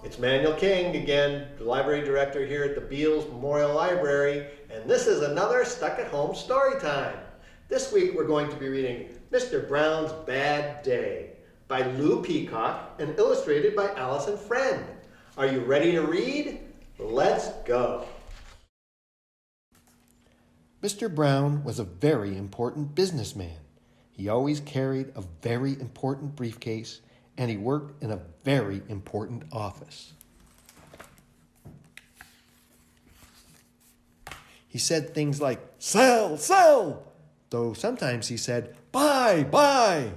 It's Manuel King again, the library director here at the Beals Memorial Library, and this is another Stuck at Home story time. This week we're going to be reading Mr. Brown's Bad Day by Lou Peacock and illustrated by Alison Friend. Are you ready to read? Let's go. Mr. Brown was a very important businessman. He always carried a very important briefcase, and he worked in a very important office. He said things like, "Sell, sell!" though sometimes he said, "Buy, buy!"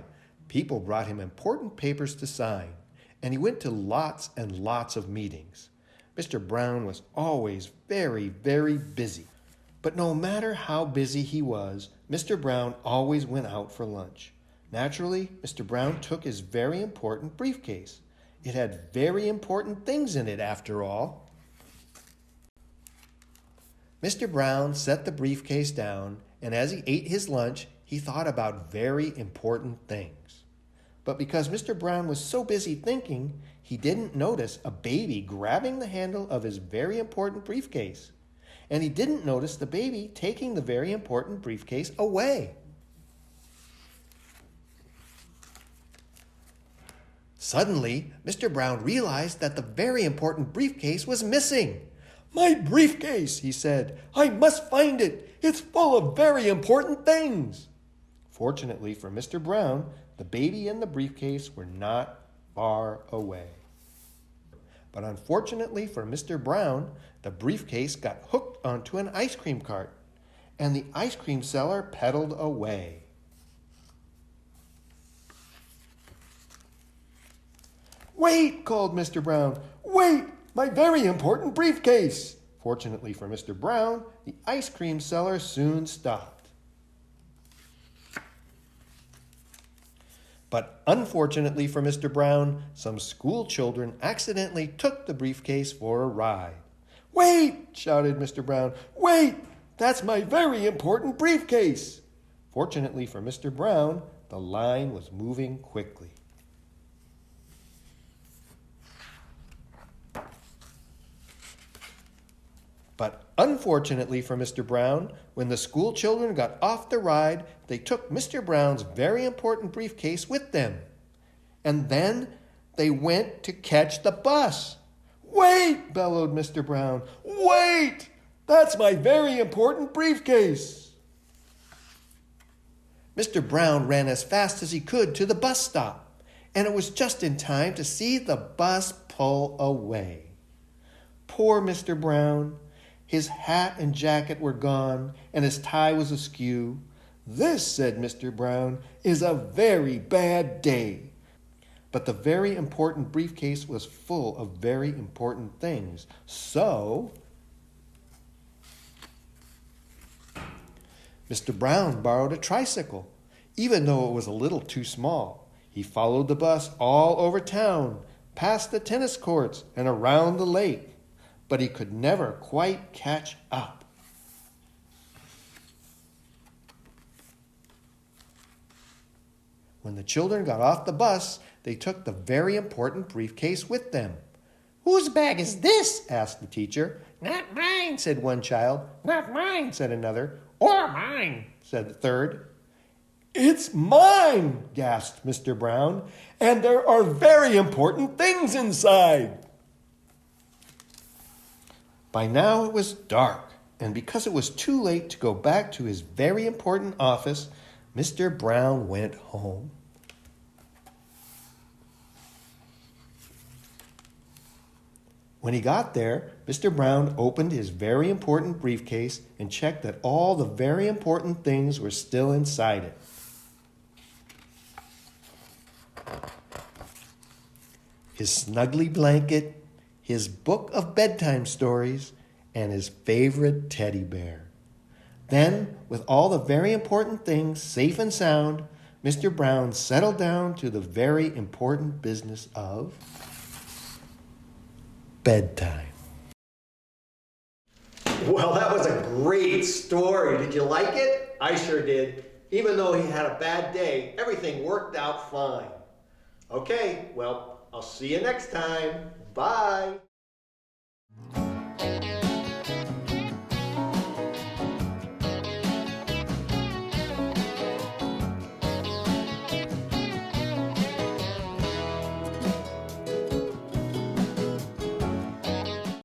People brought him important papers to sign, and he went to lots and lots of meetings. Mr. Brown was always very, very busy. But no matter how busy he was, Mr. Brown always went out for lunch. Naturally, Mr. Brown took his very important briefcase. It had very important things in it, after all. Mr. Brown set the briefcase down, and as he ate his lunch, he thought about very important things. But because Mr. Brown was so busy thinking, he didn't notice a baby grabbing the handle of his very important briefcase. And he didn't notice the baby taking the very important briefcase away. Suddenly, Mr. Brown realized that the very important briefcase was missing. "My briefcase," he said. "I must find it. It's full of very important things." Fortunately for Mr. Brown, the baby and the briefcase were not far away. But unfortunately for Mr. Brown, the briefcase got hooked onto an ice cream cart, and the ice cream seller pedaled away. "Wait!" called Mr. Brown. "Wait! My very important briefcase!" Fortunately for Mr. Brown, the ice cream seller soon stopped. But unfortunately for Mr. Brown, some school children accidentally took the briefcase for a ride. "Wait!" shouted Mr. Brown. "Wait! That's my very important briefcase!" Fortunately for Mr. Brown, the line was moving quickly. But unfortunately for Mr. Brown, when the school children got off the ride, they took Mr. Brown's very important briefcase with them. And then they went to catch the bus. "Wait!" bellowed Mr. Brown. "Wait! That's my very important briefcase!" Mr. Brown ran as fast as he could to the bus stop, and it was just in time to see the bus pull away. Poor Mr. Brown. His hat and jacket were gone, and his tie was askew. "This," said Mr. Brown, "is a very bad day." But the very important briefcase was full of very important things. So Mr. Brown borrowed a tricycle, even though it was a little too small. He followed the bus all over town, past the tennis courts, and around the lake. But he could never quite catch up. When the children got off the bus, they took the very important briefcase with them. "Whose bag is this?" asked the teacher. "Not mine," said one child. "Not mine," said another. "Or mine," said the third. "It's mine," gasped Mr. Brown, "and there are very important things inside." By now it was dark, and because it was too late to go back to his very important office, Mr. Brown went home. When he got there, Mr. Brown opened his very important briefcase and checked that all the very important things were still inside it. His snuggly blanket, his book of bedtime stories, and his favorite teddy bear. Then, with all the very important things safe and sound, Mr. Brown settled down to the very important business of bedtime. Well, that was a great story. Did you like it? I sure did. Even though he had a bad day, everything worked out fine. Okay, well, I'll see you next time. Bye.